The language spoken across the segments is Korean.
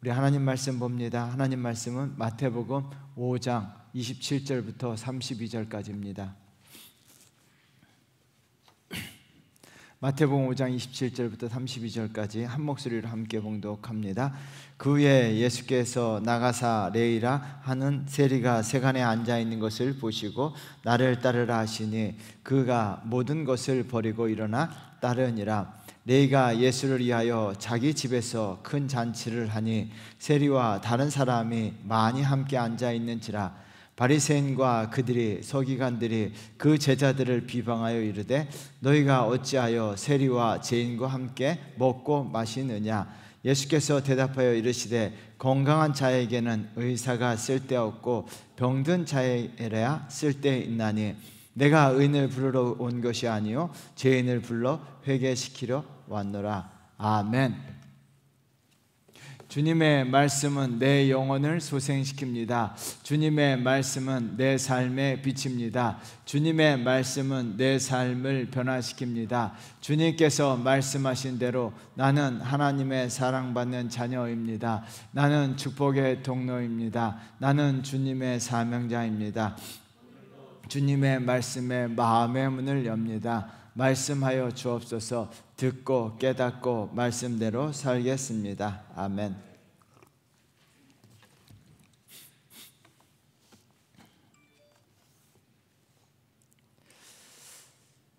우리 하나님 말씀 봅니다. 하나님 말씀은 마태복음 5장 27절부터 32절까지입니다. 마태복음 5장 27절부터 32절까지 한 목소리로 함께 봉독합니다. 그 후에 예수께서 나가사 레이라 하는 세리가 세간에 앉아 있는 것을 보시고 나를 따르라 하시니 그가 모든 것을 버리고 일어나 따르니라. 레이가 예수를 위하여 자기 집에서 큰 잔치를 하니 세리와 다른 사람이 많이 함께 앉아 있는지라. 바리새인과 그들이 서기관들이 그 제자들을 비방하여 이르되 너희가 어찌하여 세리와 죄인과 함께 먹고 마시느냐. 예수께서 대답하여 이르시되 건강한 자에게는 의사가 쓸데없고 병든 자에게야 쓸데있나니 내가 의인을 부르러 온 것이 아니요 죄인을 불러 회개시키려 왔노라. 아멘. 주님의 말씀은 내 영혼을 소생시킵니다. 주님의 말씀은 내 삶의 빛입니다. 주님의 말씀은 내 삶을 변화시킵니다. 주님께서 말씀하신 대로 나는 하나님의 사랑받는 자녀입니다. 나는 축복의 통로입니다. 나는 주님의 사명자입니다. 주님의 말씀에 마음의 문을 엽니다. 말씀하여 주옵소서. 듣고 깨닫고 말씀대로 살겠습니다. 아멘.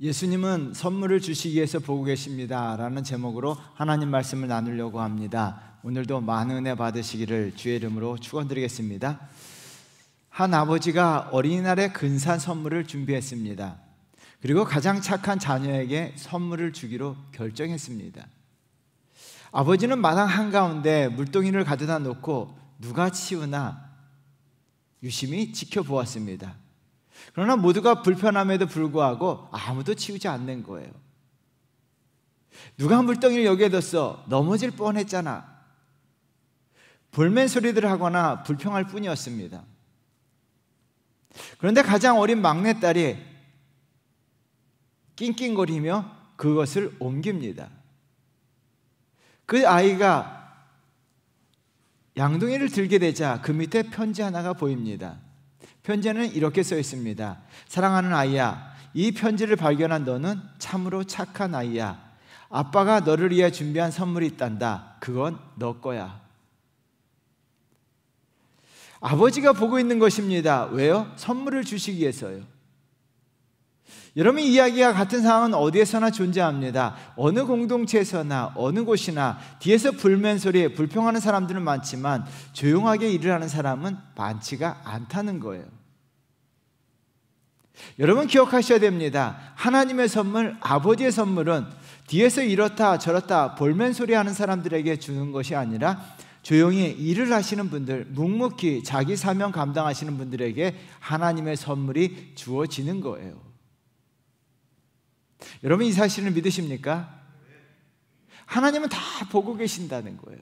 예수님은 선물을 주시기 위해서 보고 계십니다 라는 제목으로 하나님 말씀을 나누려고 합니다. 오늘도 많은 은혜 받으시기를 주의 이름으로 축원드리겠습니다. 한 아버지가 어린이날에 근사한 선물을 준비했습니다. 그리고 가장 착한 자녀에게 선물을 주기로 결정했습니다. 아버지는 마당 한가운데 물동이를 가져다 놓고 누가 치우나 유심히 지켜보았습니다. 그러나 모두가 불편함에도 불구하고 아무도 치우지 않는 거예요. 누가 물동이를 여기에 뒀어? 넘어질 뻔했잖아. 볼멘 소리들을 하거나 불평할 뿐이었습니다. 그런데 가장 어린 막내딸이 낑낑거리며 그것을 옮깁니다. 그 아이가 양동이를 들게 되자 그 밑에 편지 하나가 보입니다. 편지에는 이렇게 써 있습니다. 사랑하는 아이야, 이 편지를 발견한 너는 참으로 착한 아이야. 아빠가 너를 위해 준비한 선물이 있단다. 그건 너 거야. 아버지가 보고 있는 것입니다. 왜요? 선물을 주시기 위해서요. 여러분, 이야기와 같은 상황은 어디에서나 존재합니다. 어느 공동체에서나 어느 곳이나 뒤에서 불면 소리에 불평하는 사람들은 많지만 조용하게 일을 하는 사람은 많지가 않다는 거예요. 여러분 기억하셔야 됩니다. 하나님의 선물, 아버지의 선물은 뒤에서 이렇다 저렇다 볼멘 소리 하는 사람들에게 주는 것이 아니라 조용히 일을 하시는 분들, 묵묵히 자기 사명 감당하시는 분들에게 하나님의 선물이 주어지는 거예요. 여러분, 이 사실을 믿으십니까? 하나님은 다 보고 계신다는 거예요.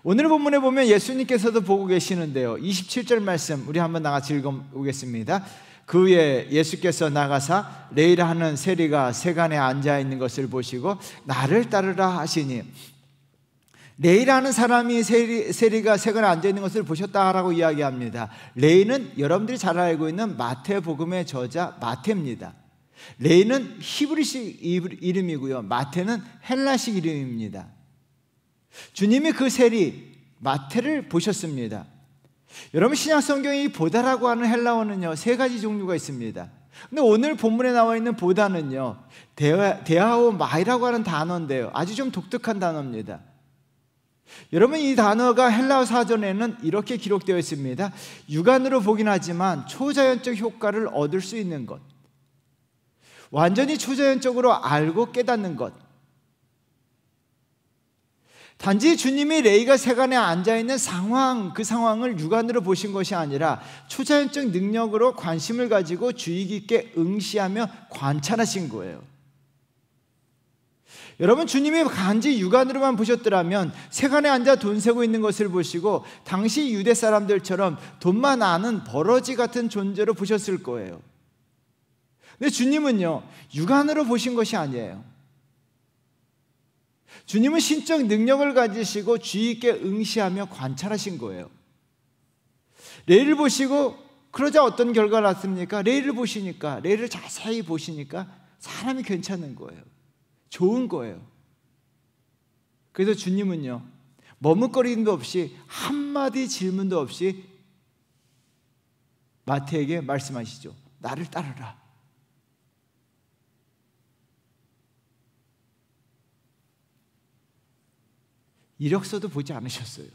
오늘 본문에 보면 예수님께서도 보고 계시는데요. 27절 말씀 우리 한번 나같이 읽어보겠습니다. 그 후에 예수께서 나가사 레이라 하는 세리가 세간에 앉아있는 것을 보시고 나를 따르라 하시니, 레이라는 사람이 세리가 세간에 앉아있는 것을 보셨다라고 이야기합니다. 레이는 여러분들이 잘 알고 있는 마태복음의 저자 마태입니다. 레이는 히브리식 이름이고요, 마태는 헬라식 이름입니다. 주님이 그 세리 마태를 보셨습니다. 여러분, 신약 성경에 이 보다라고 하는 헬라어는요 세 가지 종류가 있습니다. 근데 오늘 본문에 나와 있는 보다는요 데아오 마이라고 하는 단어인데요, 아주 좀 독특한 단어입니다. 여러분, 이 단어가 헬라어 사전에는 이렇게 기록되어 있습니다. 육안으로 보긴 하지만 초자연적 효과를 얻을 수 있는 것, 완전히 초자연적으로 알고 깨닫는 것. 단지 주님이 레이가 세간에 앉아있는 상황, 그 상황을 육안으로 보신 것이 아니라 초자연적 능력으로 관심을 가지고 주의 깊게 응시하며 관찰하신 거예요. 여러분, 주님이 단지 육안으로만 보셨더라면 세간에 앉아 돈 세고 있는 것을 보시고 당시 유대 사람들처럼 돈만 아는 버러지 같은 존재로 보셨을 거예요. 근데 주님은요 육안으로 보신 것이 아니에요. 주님은 신적 능력을 가지시고 주의 있게 응시하며 관찰하신 거예요. 레이를 보시고 그러자 어떤 결과가 났습니까? 레이를 보시니까, 레이를 자세히 보시니까 사람이 괜찮은 거예요. 좋은 거예요. 그래서 주님은요, 머뭇거림도 없이 한마디 질문도 없이 마태에게 말씀하시죠. 나를 따르라. 이력서도 보지 않으셨어요.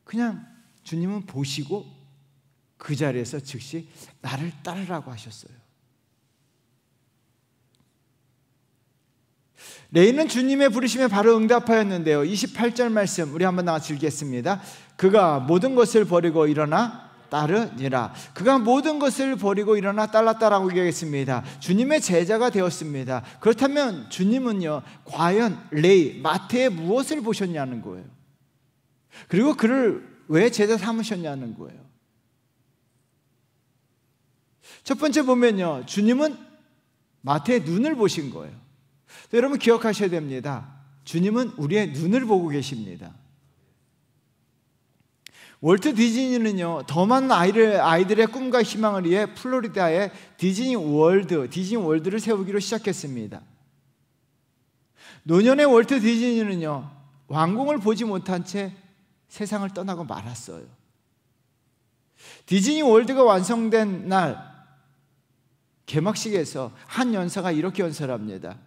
그냥 주님은 보시고 그 자리에서 즉시 나를 따르라고 하셨어요. 레이는 주님의 부르심에 바로 응답하였는데요. 28절 말씀 우리 한번 나같이 읽겠습니다. 그가 모든 것을 버리고 일어나 따르니라. 그가 모든 것을 버리고 일어나 따랐다라고 얘기했습니다. 주님의 제자가 되었습니다. 그렇다면 주님은요, 과연 레이, 마태의 무엇을 보셨냐는 거예요. 그리고 그를 왜 제자 삼으셨냐는 거예요. 첫 번째 보면요, 주님은 마태의 눈을 보신 거예요. 여러분 기억하셔야 됩니다. 주님은 우리의 눈을 보고 계십니다. 월트 디즈니는요, 더 많은 아이들의 꿈과 희망을 위해 플로리다에 디즈니 월드를 세우기로 시작했습니다. 노년의 월트 디즈니는요, 왕궁을 보지 못한 채 세상을 떠나고 말았어요. 디즈니 월드가 완성된 날 개막식에서 한 연사가 이렇게 연설합니다.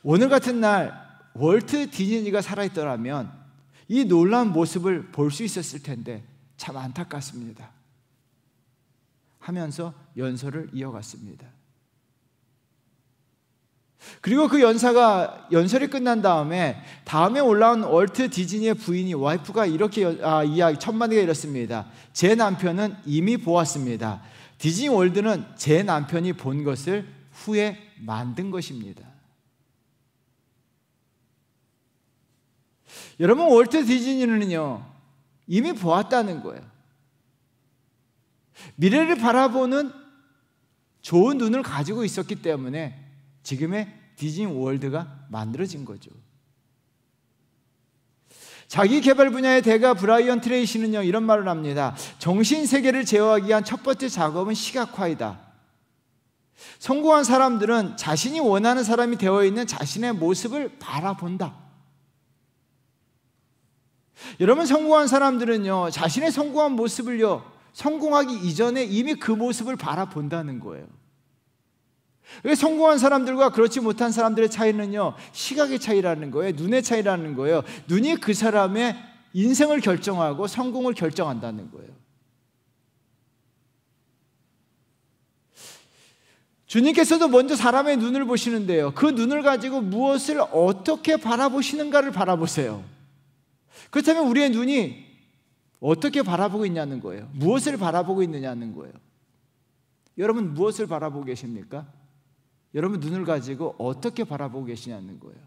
오늘 같은 날 월트 디즈니가 살아있더라면 이 놀라운 모습을 볼 수 있었을 텐데 참 안타깝습니다 하면서 연설을 이어갔습니다. 그리고 그 연설이 끝난 다음에 올라온 월트 디즈니의 부인이 와이프가 이렇게 첫 마디가 이렇습니다. 제 남편은 이미 보았습니다. 디즈니 월드는 제 남편이 본 것을 후에 만든 것입니다. 여러분, 월트 디즈니는요, 이미 보았다는 거예요. 미래를 바라보는 좋은 눈을 가지고 있었기 때문에 지금의 디즈니 월드가 만들어진 거죠. 자기 개발 분야의 대가 브라이언 트레이시는요, 이런 말을 합니다. 정신 세계를 제어하기 위한 첫 번째 작업은 시각화이다. 성공한 사람들은 자신이 원하는 사람이 되어 있는 자신의 모습을 바라본다. 여러분, 성공한 사람들은요, 자신의 성공한 모습을요, 성공하기 이전에 이미 그 모습을 바라본다는 거예요. 성공한 사람들과 그렇지 못한 사람들의 차이는요, 시각의 차이라는 거예요. 눈의 차이라는 거예요. 눈이 그 사람의 인생을 결정하고 성공을 결정한다는 거예요. 주님께서도 먼저 사람의 눈을 보시는데요, 그 눈을 가지고 무엇을 어떻게 바라보시는가를 바라보세요. 그렇다면 우리의 눈이 어떻게 바라보고 있냐는 거예요. 무엇을 바라보고 있느냐는 거예요. 여러분, 무엇을 바라보고 계십니까? 여러분 눈을 가지고 어떻게 바라보고 계시냐는 거예요.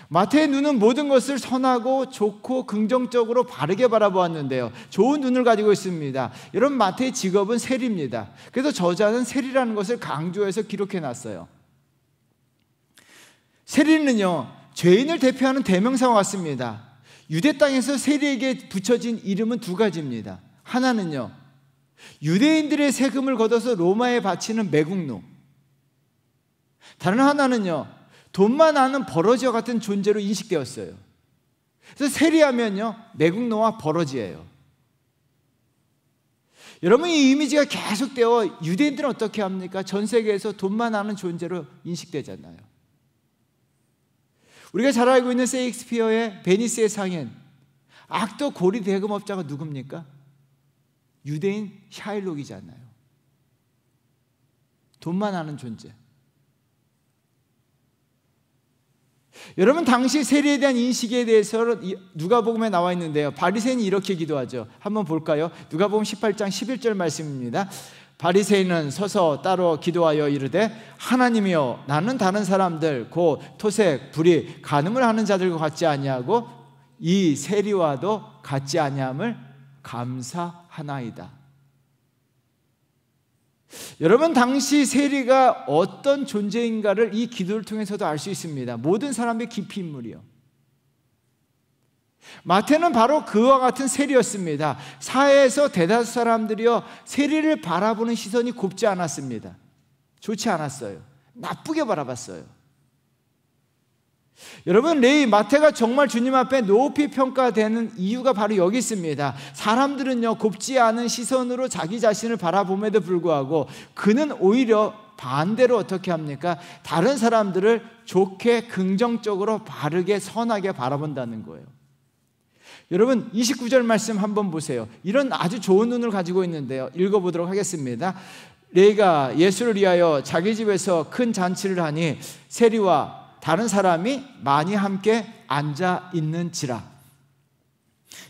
마태의 눈은 모든 것을 선하고 좋고 긍정적으로 바르게 바라보았는데요, 좋은 눈을 가지고 있습니다. 여러분, 마태의 직업은 세리입니다. 그래서 저자는 세리라는 것을 강조해서 기록해놨어요. 세리는요, 죄인을 대표하는 대명사와 같습니다. 유대 땅에서 세리에게 붙여진 이름은 두 가지입니다. 하나는요, 유대인들의 세금을 걷어서 로마에 바치는 매국노. 다른 하나는요, 돈만 아는 버러지와 같은 존재로 인식되었어요. 그래서 세리하면요, 매국노와 버러지예요. 여러분, 이 이미지가 계속되어 유대인들은 어떻게 합니까? 전 세계에서 돈만 아는 존재로 인식되잖아요. 우리가 잘 알고 있는 셰익스피어의 베니스의 상인, 악도 고리 대금업자가 누굽니까? 유대인 샤일록이잖아요. 돈만 아는 존재. 여러분, 당시 세리에 대한 인식에 대해서는 누가복음에 나와 있는데요, 바리새인이 이렇게 기도하죠. 한번 볼까요? 누가복음 18장 11절 말씀입니다. 바리새인은 서서 따로 기도하여 이르되, 하나님이여, 나는 다른 사람들 곧 토색, 불의, 간음을 하는 자들과 같지 아니하고 이 세리와도 같지 아니함을 감사하나이다. 여러분, 당시 세리가 어떤 존재인가를 이 기도를 통해서도 알 수 있습니다. 모든 사람의 깊이 인물이요. 마태는 바로 그와 같은 세리였습니다. 사회에서 대다수 사람들이요, 세리를 바라보는 시선이 곱지 않았습니다. 좋지 않았어요. 나쁘게 바라봤어요. 여러분, 마태가 정말 주님 앞에 높이 평가되는 이유가 바로 여기 있습니다. 사람들은요, 곱지 않은 시선으로 자기 자신을 바라봄에도 불구하고 그는 오히려 반대로 어떻게 합니까? 다른 사람들을 좋게, 긍정적으로, 바르게, 선하게 바라본다는 거예요. 여러분, 29절 말씀 한번 보세요. 이런 아주 좋은 눈을 가지고 있는데요, 읽어보도록 하겠습니다. 레이가 예수를 위하여 자기 집에서 큰 잔치를 하니 세리와 다른 사람이 많이 함께 앉아 있는지라.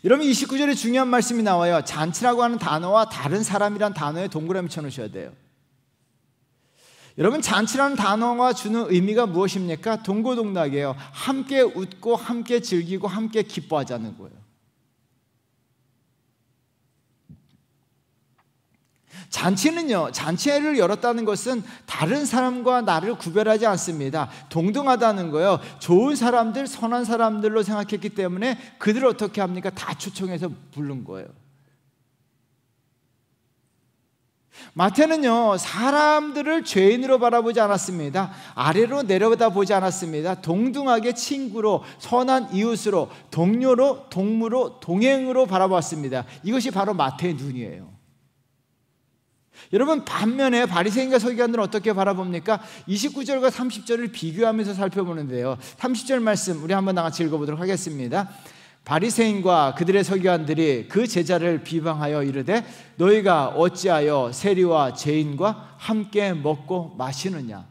여러분, 29절에 중요한 말씀이 나와요. 잔치라고 하는 단어와 다른 사람이란 단어에 동그라미 쳐놓으셔야 돼요. 여러분, 잔치라는 단어가 주는 의미가 무엇입니까? 동고동락이에요. 함께 웃고 함께 즐기고 함께 기뻐하자는 거예요. 잔치는요, 잔치를 열었다는 것은 다른 사람과 나를 구별하지 않습니다. 동등하다는 거예요. 좋은 사람들, 선한 사람들로 생각했기 때문에 그들을 어떻게 합니까? 다 초청해서 부른 거예요. 마태는요, 사람들을 죄인으로 바라보지 않았습니다. 아래로 내려다보지 않았습니다. 동등하게 친구로, 선한 이웃으로, 동료로, 동무로, 동행으로 바라봤습니다. 이것이 바로 마태의 눈이에요. 여러분, 반면에 바리새인과 서기관들은 어떻게 바라봅니까? 29절과 30절을 비교하면서 살펴보는데요, 30절 말씀 우리 한번 같이 읽어보도록 하겠습니다. 바리새인과 그들의 서기관들이 그 제자를 비방하여 이르되 너희가 어찌하여 세리와 죄인과 함께 먹고 마시느냐.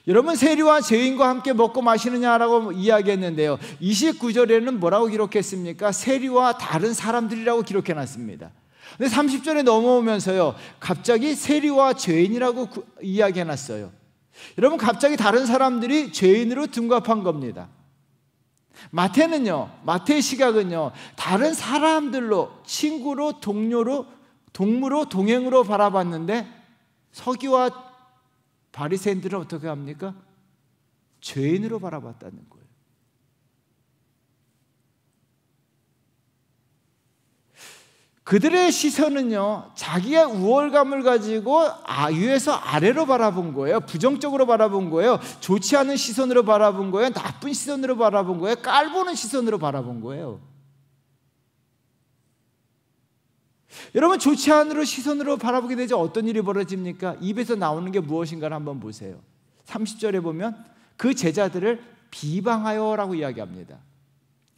여러분, 세리와 죄인과 함께 먹고 마시느냐라고 이야기했는데요, 29절에는 뭐라고 기록했습니까? 세리와 다른 사람들이라고 기록해놨습니다. 근데 30절에 넘어오면서요, 갑자기 세리와 죄인이라고 이야기해놨어요. 여러분, 갑자기 다른 사람들이 죄인으로 등갑한 겁니다. 마태의 시각은요, 다른 사람들로, 친구로, 동료로, 동무로, 동행으로 바라봤는데 서기와 바리새인들은 어떻게 합니까? 죄인으로 바라봤다는 거예요. 그들의 시선은요, 자기의 우월감을 가지고 위에서 아래로 바라본 거예요. 부정적으로 바라본 거예요. 좋지 않은 시선으로 바라본 거예요. 나쁜 시선으로 바라본 거예요. 깔보는 시선으로 바라본 거예요. 여러분, 좋지 않은 시선으로 바라보게 되죠. 어떤 일이 벌어집니까? 입에서 나오는 게 무엇인가를 한번 보세요. 30절에 보면 그 제자들을 비방하여라고 이야기합니다.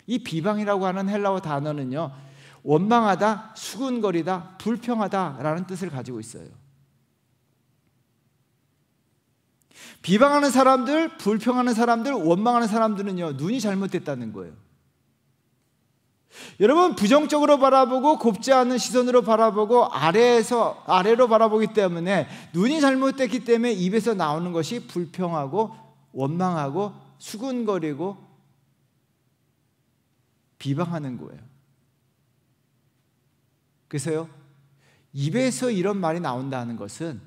이 비방이라고 하는 헬라어 단어는요, 원망하다, 수군거리다, 불평하다라는 뜻을 가지고 있어요. 비방하는 사람들, 불평하는 사람들, 원망하는 사람들은요, 눈이 잘못됐다는 거예요. 여러분, 부정적으로 바라보고 곱지 않은 시선으로 바라보고 아래에서 아래로 바라보기 때문에 눈이 잘못됐기 때문에 입에서 나오는 것이 불평하고 원망하고 수군거리고 비방하는 거예요. 그래서요, 입에서 이런 말이 나온다는 것은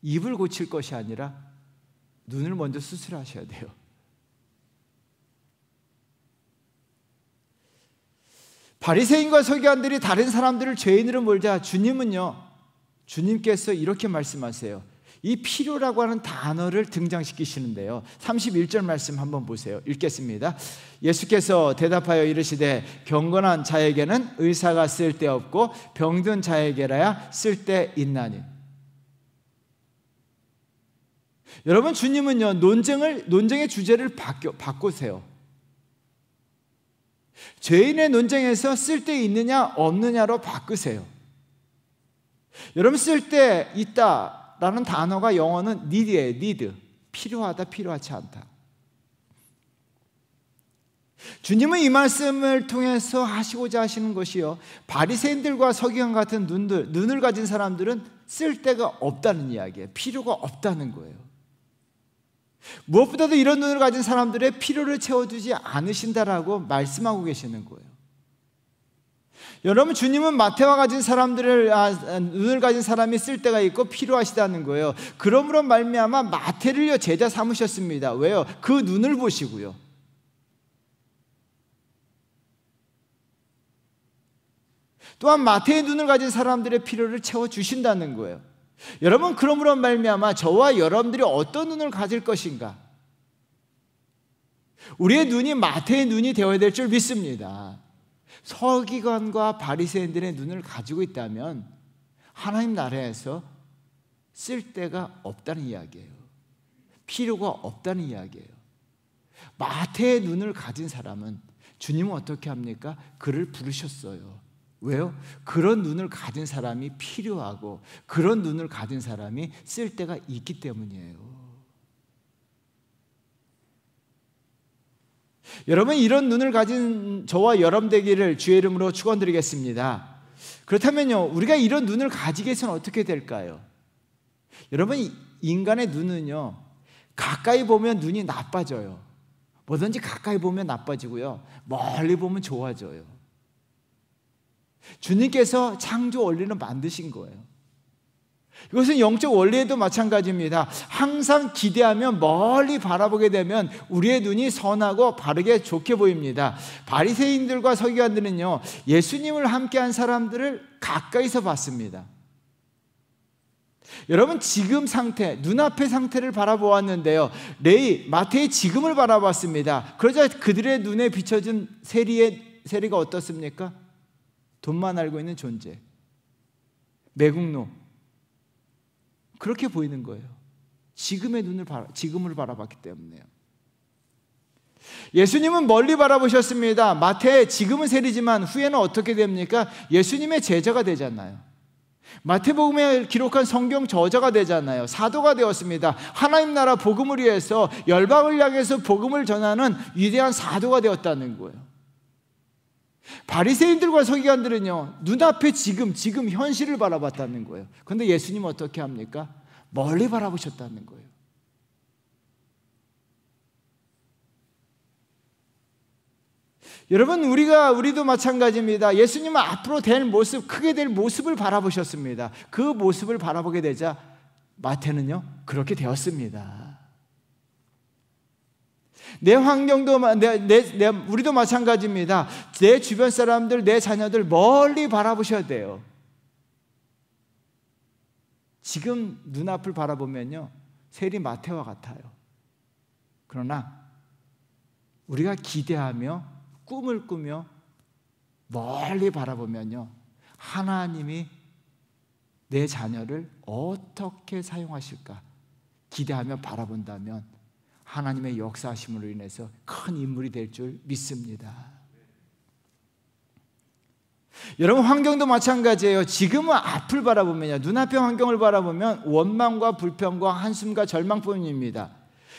입을 고칠 것이 아니라 눈을 먼저 수술하셔야 돼요. 바리새인과 서기관들이 다른 사람들을 죄인으로 몰자 주님께서 이렇게 말씀하세요. 이 필요라고 하는 단어를 등장시키시는데요, 31절 말씀 한번 보세요. 읽겠습니다. 예수께서 대답하여 이르시되 경건한 자에게는 의사가 쓸데없고 병든 자에게라야 쓸데있나니. 여러분, 주님은요, 논쟁의 주제를 바꾸세요. 죄인의 논쟁에서 쓸데있느냐 없느냐로 바꾸세요. 여러분, 쓸데있다 라는 단어가 영어는 need예요. need. 필요하다, 필요하지 않다. 주님은 이 말씀을 통해서 하시고자 하시는 것이요, 바리새인들과 서기관 같은 눈을 가진 사람들은 쓸데가 없다는 이야기예요. 필요가 없다는 거예요. 무엇보다도 이런 눈을 가진 사람들의 필요를 채워주지 않으신다라고 말씀하고 계시는 거예요. 여러분, 주님은 마태와 가진 사람들을 눈을 가진 사람이 쓸 때가 있고 필요하시다는 거예요. 그러므로 말미암아 마태를요 제자 삼으셨습니다. 왜요? 그 눈을 보시고요. 또한 마태의 눈을 가진 사람들의 필요를 채워주신다는 거예요. 여러분, 그러므로 말미암아 저와 여러분들이 어떤 눈을 가질 것인가? 우리의 눈이 마태의 눈이 되어야 될 줄 믿습니다. 서기관과 바리새인들의 눈을 가지고 있다면 하나님 나라에서 쓸 데가 없다는 이야기예요. 필요가 없다는 이야기예요. 마태의 눈을 가진 사람은 주님은 어떻게 합니까? 그를 부르셨어요. 왜요? 그런 눈을 가진 사람이 필요하고 그런 눈을 가진 사람이 쓸 데가 있기 때문이에요. 여러분, 이런 눈을 가진 저와 여러분 되기를 주의 이름으로 축원드리겠습니다. 그렇다면요, 우리가 이런 눈을 가지기 위해서는 어떻게 될까요? 여러분, 인간의 눈은요 가까이 보면 눈이 나빠져요. 뭐든지 가까이 보면 나빠지고요, 멀리 보면 좋아져요. 주님께서 창조 원리를 만드신 거예요. 이것은 영적 원리에도 마찬가지입니다. 항상 기대하며 멀리 바라보게 되면 우리의 눈이 선하고 바르게 좋게 보입니다. 바리새인들과 서기관들은요 예수님을 함께한 사람들을 가까이서 봤습니다. 여러분, 지금 상태, 눈앞의 상태를 바라보았는데요, 마태의 지금을 바라봤습니다. 그러자 그들의 눈에 비춰진 세리가 어떻습니까? 돈만 알고 있는 존재, 매국노, 그렇게 보이는 거예요. 지금을 바라봤기 때문에요. 예수님은 멀리 바라보셨습니다. 마태 지금은 세리지만 후에는 어떻게 됩니까? 예수님의 제자가 되잖아요. 마태복음에 기록한 성경 저자가 되잖아요. 사도가 되었습니다. 하나님 나라 복음을 위해서 열방을 향해서 복음을 전하는 위대한 사도가 되었다는 거예요. 바리새인들과 서기관들은요 눈앞에 지금 현실을 바라봤다는 거예요. 그런데 예수님은 어떻게 합니까? 멀리 바라보셨다는 거예요. 여러분, 우리도 마찬가지입니다. 예수님은 앞으로 될 모습, 크게 될 모습을 바라보셨습니다. 그 모습을 바라보게 되자 마태는요 그렇게 되었습니다. 내 환경도 우리도 마찬가지입니다. 내 주변 사람들, 내 자녀들 멀리 바라보셔야 돼요. 지금 눈앞을 바라보면요 세리 마태와 같아요. 그러나 우리가 기대하며 꿈을 꾸며 멀리 바라보면요 하나님이 내 자녀를 어떻게 사용하실까 기대하며 바라본다면 하나님의 역사하심으로 인해서 큰 인물이 될 줄 믿습니다. 여러분, 환경도 마찬가지예요. 지금은 앞을 바라보면요 눈앞의 환경을 바라보면 원망과 불평과 한숨과 절망뿐입니다.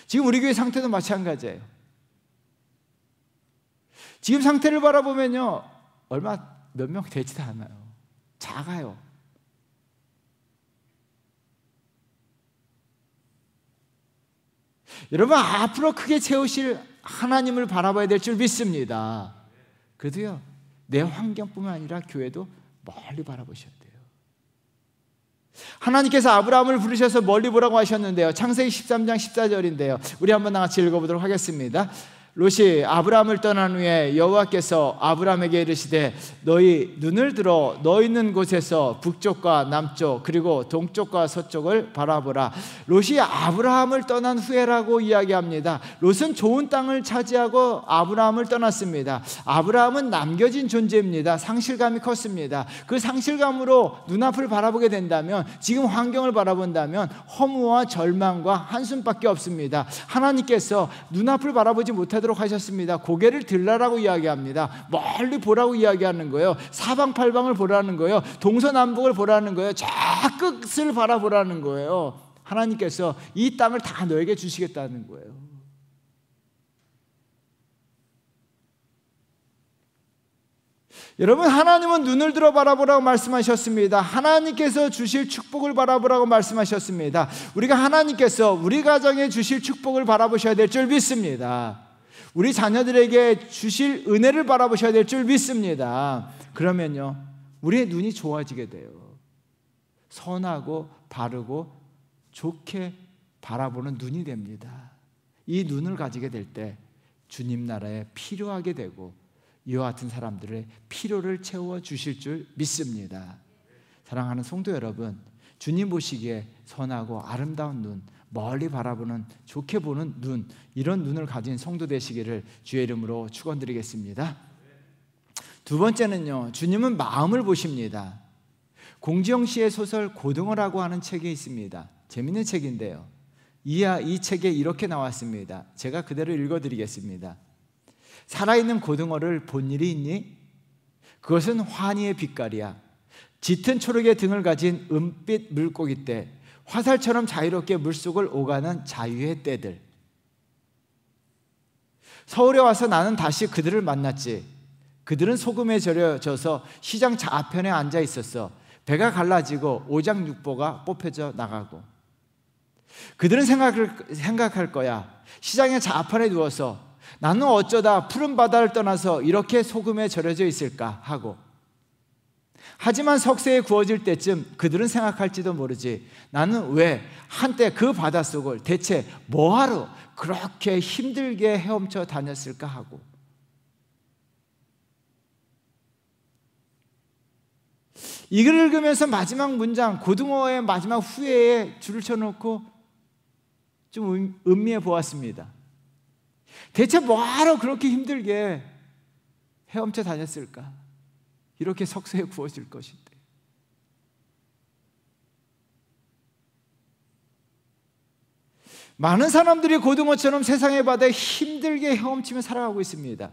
지금 우리 교회 상태도 마찬가지예요. 지금 상태를 바라보면요 몇 명 되지도 않아요. 작아요. 여러분, 앞으로 크게 채우실 하나님을 바라봐야 될 줄 믿습니다. 그래도요 내 환경뿐만 아니라 교회도 멀리 바라보셔야 돼요. 하나님께서 아브라함을 부르셔서 멀리 보라고 하셨는데요, 창세기 13장 14절인데요 우리 한번 같이 읽어보도록 하겠습니다. 롯이 아브라함을 떠난 후에 여호와께서 아브라함에게 이르시되 너희 눈을 들어 너 있는 곳에서 북쪽과 남쪽 그리고 동쪽과 서쪽을 바라보라. 롯이 아브라함을 떠난 후에라고 이야기합니다. 롯은 좋은 땅을 차지하고 아브라함을 떠났습니다. 아브라함은 남겨진 존재입니다. 상실감이 컸습니다. 그 상실감으로 눈앞을 바라보게 된다면, 지금 환경을 바라본다면 허무와 절망과 한숨밖에 없습니다. 하나님께서 눈앞을 바라보지 못하도록 하셨습니다. 고개를 들라라고 이야기합니다. 멀리 보라고 이야기하는 거예요. 사방팔방을 보라는 거예요. 동서남북을 보라는 거예요. 저 끝을 바라보라는 거예요. 하나님께서 이 땅을 다 너에게 주시겠다는 거예요. 여러분, 하나님은 눈을 들어 바라보라고 말씀하셨습니다. 하나님께서 주실 축복을 바라보라고 말씀하셨습니다. 우리가 하나님께서 우리 가정에 주실 축복을 바라보셔야 될 줄 믿습니다. 우리 자녀들에게 주실 은혜를 바라보셔야 될 줄 믿습니다. 그러면요, 우리의 눈이 좋아지게 돼요. 선하고 바르고 좋게 바라보는 눈이 됩니다. 이 눈을 가지게 될 때 주님 나라에 필요하게 되고 이와 같은 사람들의 필요를 채워주실 줄 믿습니다. 사랑하는 성도 여러분, 주님 보시기에 선하고 아름다운 눈, 멀리 바라보는 좋게 보는 눈, 이런 눈을 가진 성도 되시기를 주의 이름으로 축원드리겠습니다. 두 번째는요, 주님은 마음을 보십니다. 공지영 씨의 소설 고등어라고 하는 책이 있습니다. 재밌는 책인데요, 이 책에 이렇게 나왔습니다. 제가 그대로 읽어드리겠습니다. 살아있는 고등어를 본 일이 있니? 그것은 환희의 빛깔이야. 짙은 초록의 등을 가진 은빛 물고기 떼, 화살처럼 자유롭게 물속을 오가는 자유의 떼들. 서울에 와서 나는 다시 그들을 만났지. 그들은 소금에 절여져서 시장 좌편에 앉아 있었어. 배가 갈라지고 오장육부가 뽑혀져 나가고. 그들은 생각할 거야. 시장의 좌편에 누워서 나는 어쩌다 푸른 바다를 떠나서 이렇게 소금에 절여져 있을까 하고. 하지만 석쇠에 구워질 때쯤 그들은 생각할지도 모르지. 나는 왜 한때 그 바닷속을 대체 뭐하러 그렇게 힘들게 헤엄쳐 다녔을까 하고. 이 글을 읽으면서 마지막 문장, 고등어의 마지막 후회에 줄을 쳐놓고 좀 음미해 보았습니다. 대체 뭐하러 그렇게 힘들게 헤엄쳐 다녔을까? 이렇게 석쇠에 구워질 것인데. 많은 사람들이 고등어처럼 세상의 바다에 힘들게 헤엄치며 살아가고 있습니다.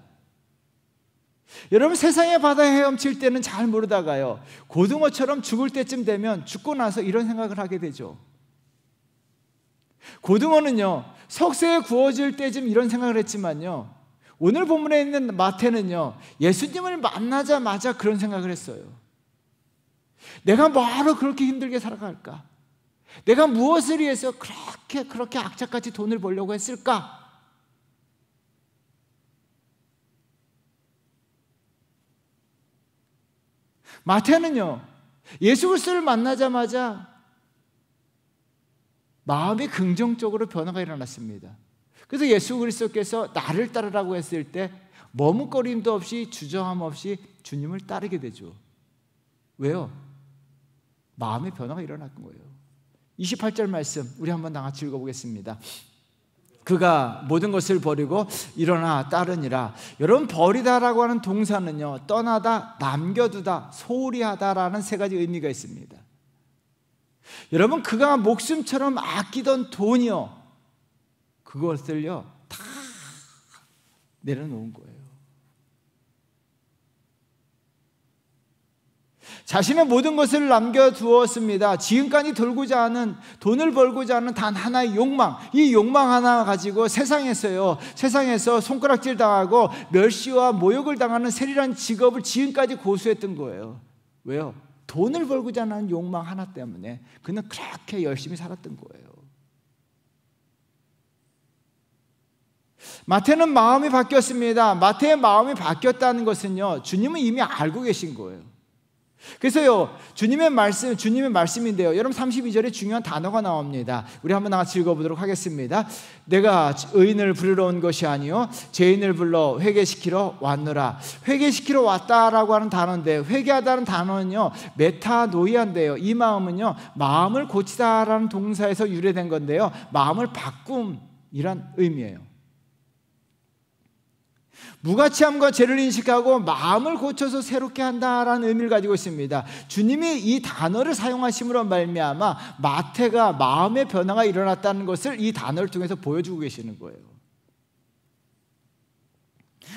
여러분, 세상의 바다에 헤엄칠 때는 잘 모르다가요, 고등어처럼 죽을 때쯤 되면 죽고 나서 이런 생각을 하게 되죠. 고등어는요, 석쇠에 구워질 때쯤 이런 생각을 했지만요, 오늘 본문에 있는 마태는요, 예수님을 만나자마자 그런 생각을 했어요. 내가 뭐하러 그렇게 힘들게 살아갈까? 내가 무엇을 위해서 그렇게 악착같이 돈을 벌려고 했을까? 마태는요, 예수 그리스도를 만나자마자 마음이 긍정적으로 변화가 일어났습니다. 그래서 예수 그리스도께서 나를 따르라고 했을 때 머뭇거림도 없이 주저함 없이 주님을 따르게 되죠. 왜요? 마음의 변화가 일어난 거예요. 28절 말씀 우리 한번 다 같이 읽어보겠습니다. 그가 모든 것을 버리고 일어나 따르니라. 여러분, 버리다라고 하는 동사는요, 떠나다, 남겨두다, 소홀히 하다라는 세 가지 의미가 있습니다. 여러분, 그가 목숨처럼 아끼던 돈이요, 그것을요 다 내려놓은 거예요. 자신의 모든 것을 남겨두었습니다. 지금까지 돌고자 하는, 돈을 벌고자 하는 단 하나의 욕망, 이 욕망 하나 가지고 세상에서 손가락질 당하고 멸시와 모욕을 당하는 세리라는 직업을 지금까지 고수했던 거예요. 왜요? 돈을 벌고자 하는 욕망 하나 때문에 그는 그렇게 열심히 살았던 거예요. 마태는 마음이 바뀌었습니다. 마태의 마음이 바뀌었다는 것은요, 주님은 이미 알고 계신 거예요. 그래서요, 주님의 말씀인데요, 여러분 32절에 중요한 단어가 나옵니다. 우리 한번 같이 읽어보도록 하겠습니다. 내가 의인을 부르러 온 것이 아니요 죄인을 불러 회개시키러 왔노라. 회개시키러 왔다라고 하는 단어인데, 회개하다는 단어는요 메타노이아인데요, 이 마음은요 마음을 고치다라는 동사에서 유래된 건데요, 마음을 바꿈이란 의미예요. 무가치함과 죄를 인식하고 마음을 고쳐서 새롭게 한다라는 의미를 가지고 있습니다. 주님이 이 단어를 사용하심으로 말미암아 마태가 마음의 변화가 일어났다는 것을 이 단어를 통해서 보여주고 계시는 거예요.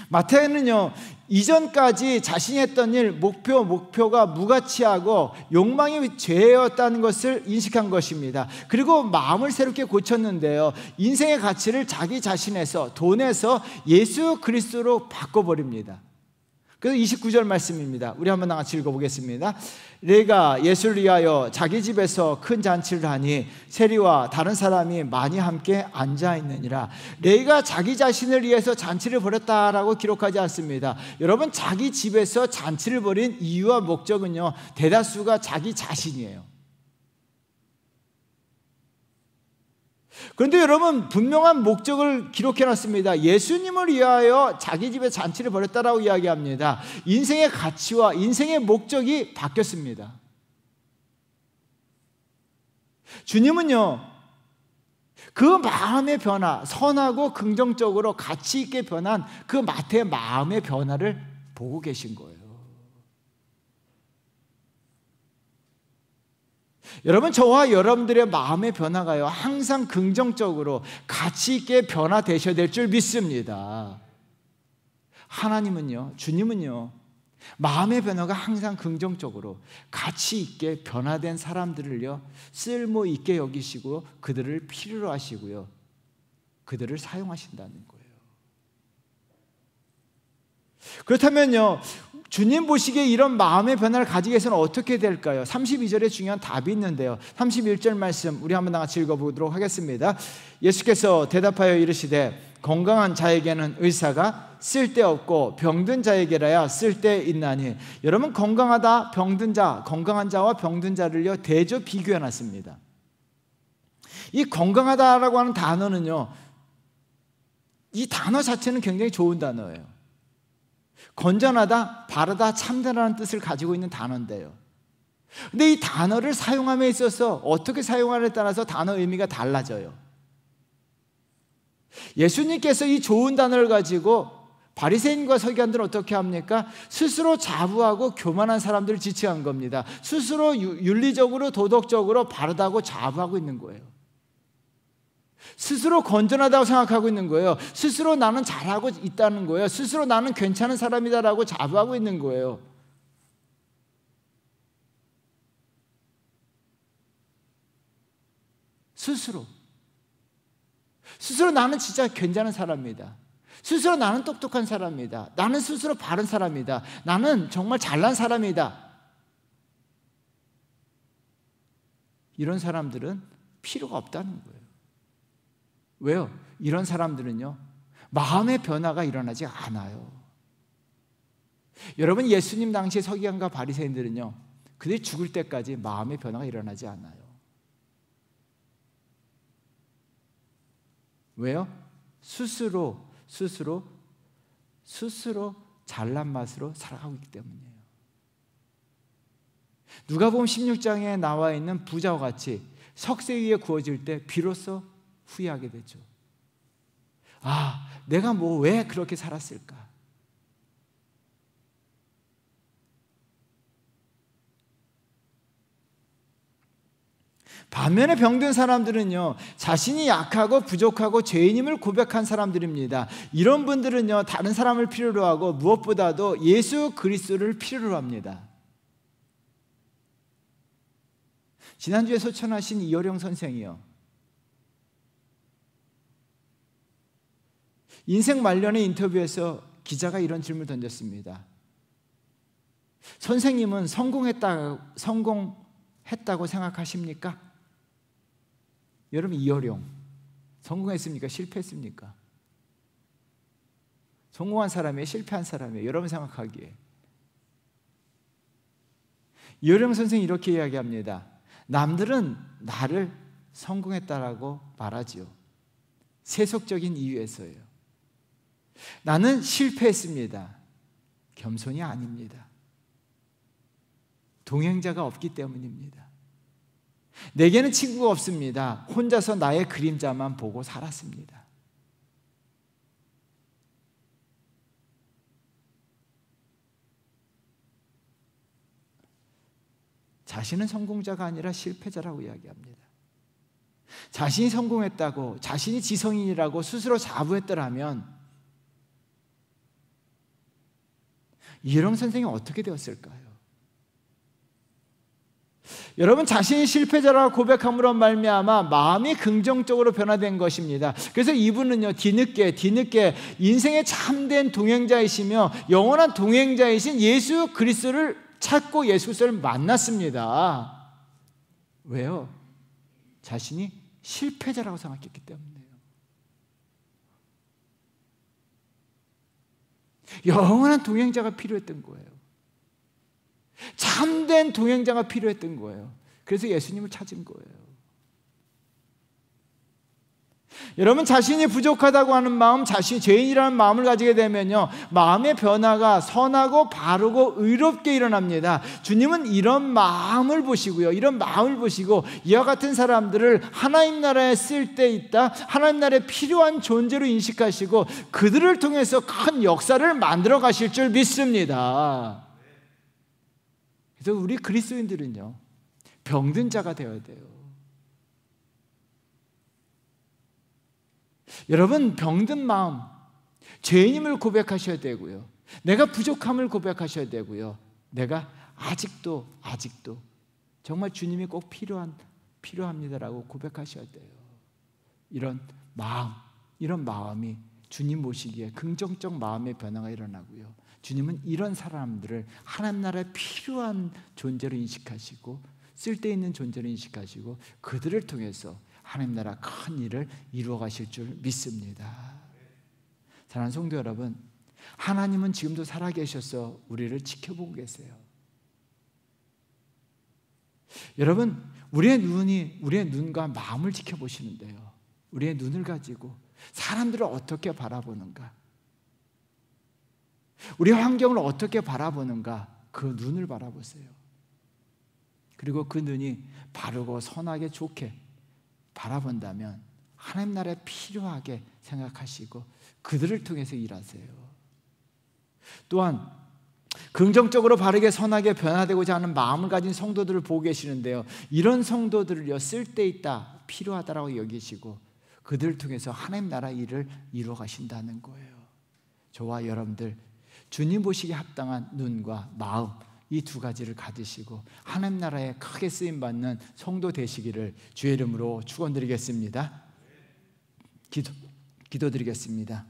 마태는요, 이전까지 자신이 했던 일, 목표가 무가치하고 욕망이 죄였다는 것을 인식한 것입니다. 그리고 마음을 새롭게 고쳤는데요, 인생의 가치를 자기 자신에서, 돈에서 예수 그리스도로 바꿔버립니다. 그래서 29절 말씀입니다. 우리 한번 같이 읽어보겠습니다. 레이가 예수를 위하여 자기 집에서 큰 잔치를 하니 세리와 다른 사람이 많이 함께 앉아있느니라. 레이가 자기 자신을 위해서 잔치를 벌였다라고 기록하지 않습니다. 여러분, 자기 집에서 잔치를 벌인 이유와 목적은요, 대다수가 자기 자신이에요. 그런데 여러분, 분명한 목적을 기록해놨습니다. 예수님을 위하여 자기 집에 잔치를 벌였다라고 이야기합니다. 인생의 가치와 인생의 목적이 바뀌었습니다. 주님은요, 그 마음의 변화, 선하고 긍정적으로 가치 있게 변한 그 마태의 마음의 변화를 보고 계신 거예요. 여러분, 저와 여러분들의 마음의 변화가요, 항상 긍정적으로 가치 있게 변화되셔야 될 줄 믿습니다. 하나님은요, 주님은요, 마음의 변화가 항상 긍정적으로 가치 있게 변화된 사람들을요, 쓸모 있게 여기시고 그들을 필요로 하시고요, 그들을 사용하신다는 거예요. 그렇다면요, 주님 보시기에 이런 마음의 변화를 가지기 위해서는 어떻게 될까요? 32절에 중요한 답이 있는데요. 31절 말씀 우리 한번 같이 읽어보도록 하겠습니다. 예수께서 대답하여 이르시되 건강한 자에게는 의사가 쓸데없고 병든 자에게라야 쓸데있나니. 여러분, 건강하다, 병든 자, 건강한 자와 병든 자를요, 대조 비교해 놨습니다. 이 건강하다라고 하는 단어는요, 이 단어 자체는 굉장히 좋은 단어예요. 건전하다, 바르다, 참되라는 뜻을 가지고 있는 단어인데요. 근데 이 단어를 사용함에 있어서 어떻게 사용하느냐에 따라서 단어 의미가 달라져요. 예수님께서 이 좋은 단어를 가지고 바리새인과 서기관들은 어떻게 합니까? 스스로 자부하고 교만한 사람들을 지칭한 겁니다. 스스로 윤리적으로 도덕적으로 바르다고 자부하고 있는 거예요. 스스로 건전하다고 생각하고 있는 거예요. 스스로 나는 잘하고 있다는 거예요. 스스로 나는 괜찮은 사람이다라고 자부하고 있는 거예요. 스스로 나는 진짜 괜찮은 사람이다. 스스로 나는 똑똑한 사람이다. 나는 스스로 바른 사람이다. 나는 정말 잘난 사람이다. 이런 사람들은 필요가 없다는 거예요. 왜요? 이런 사람들은요, 마음의 변화가 일어나지 않아요. 여러분, 예수님 당시의 서기관과 바리새인들은요, 그들이 죽을 때까지 마음의 변화가 일어나지 않아요. 왜요? 스스로 잘난 맛으로 살아가고 있기 때문이에요. 누가복음 16장에 나와 있는 부자와 같이 석쇠 위에 구워질 때 비로소 후회하게 되죠. 아, 내가 왜 그렇게 살았을까? 반면에 병든 사람들은요, 자신이 약하고 부족하고 죄인임을 고백한 사람들입니다. 이런 분들은요, 다른 사람을 필요로 하고 무엇보다도 예수 그리스도를 필요로 합니다. 지난주에 소천하신 이효령 선생이요, 인생 말년의 인터뷰에서 기자가 이런 질문을 던졌습니다. 선생님은 성공했다고 생각하십니까? 여러분, 이효령 성공했습니까? 실패했습니까? 성공한 사람이에요? 실패한 사람이에요? 여러분 생각하기에. 이효령 선생이 이렇게 이야기합니다. 남들은 나를 성공했다라고 말하지요. 세속적인 이유에서예요. 나는 실패했습니다. 겸손이 아닙니다. 동행자가 없기 때문입니다. 내게는 친구가 없습니다. 혼자서 나의 그림자만 보고 살았습니다. 자신은 성공자가 아니라 실패자라고 이야기합니다. 자신이 성공했다고, 자신이 지성인이라고 스스로 자부했더라면 이혜령 선생이 어떻게 되었을까요? 여러분, 자신이 실패자라고 고백함으로 말미암아 마음이 긍정적으로 변화된 것입니다. 그래서 이분은요, 뒤늦게 인생의 참된 동행자이시며 영원한 동행자이신 예수 그리스도를 찾고 예수 그리스도를 만났습니다. 왜요? 자신이 실패자라고 생각했기 때문이에요. 영원한 동행자가 필요했던 거예요. 참된 동행자가 필요했던 거예요. 그래서 예수님을 찾은 거예요. 여러분, 자신이 부족하다고 하는 마음, 자신이 죄인이라는 마음을 가지게 되면요, 마음의 변화가 선하고 바르고 의롭게 일어납니다. 주님은 이런 마음을 보시고요, 이런 마음을 보시고 이와 같은 사람들을 하나님 나라에 쓸 때 있다, 하나님 나라에 필요한 존재로 인식하시고 그들을 통해서 큰 역사를 만들어 가실 줄 믿습니다. 그래서 우리 그리스도인들은요, 병든 자가 되어야 돼요. 여러분, 병든 마음, 죄인임을 고백하셔야 되고요, 내가 부족함을 고백하셔야 되고요, 내가 아직도 정말 주님이 꼭 필요합니다라고 고백하셔야 돼요. 이런 마음이 주님 모시기에 긍정적 마음의 변화가 일어나고요, 주님은 이런 사람들을 하나님 나라에 필요한 존재로 인식하시고 쓸데있는 존재로 인식하시고 그들을 통해서 하나님 나라 큰 일을 이루어 가실 줄 믿습니다. 사랑하는 성도 여러분, 하나님은 지금도 살아계셔서 우리를 지켜보고 계세요. 여러분, 우리의 눈과 마음을 지켜보시는데요, 우리의 눈을 가지고 사람들을 어떻게 바라보는가, 우리의 환경을 어떻게 바라보는가, 그 눈을 바라보세요. 그리고 그 눈이 바르고 선하게 좋게 바라본다면 하나님 나라에 필요하게 생각하시고 그들을 통해서 일하세요. 또한 긍정적으로 바르게 선하게 변화되고자 하는 마음을 가진 성도들을 보고 계시는데요, 이런 성도들을요, 쓸데있다, 필요하다라고 여기시고 그들을 통해서 하나님 나라 일을 이루어 가신다는 거예요. 저와 여러분들 주님 보시기에 합당한 눈과 마음, 이 두 가지를 가지시고 하나님 나라에 크게 쓰임받는 성도 되시기를 주의 이름으로 축원드리겠습니다. 기도드리겠습니다.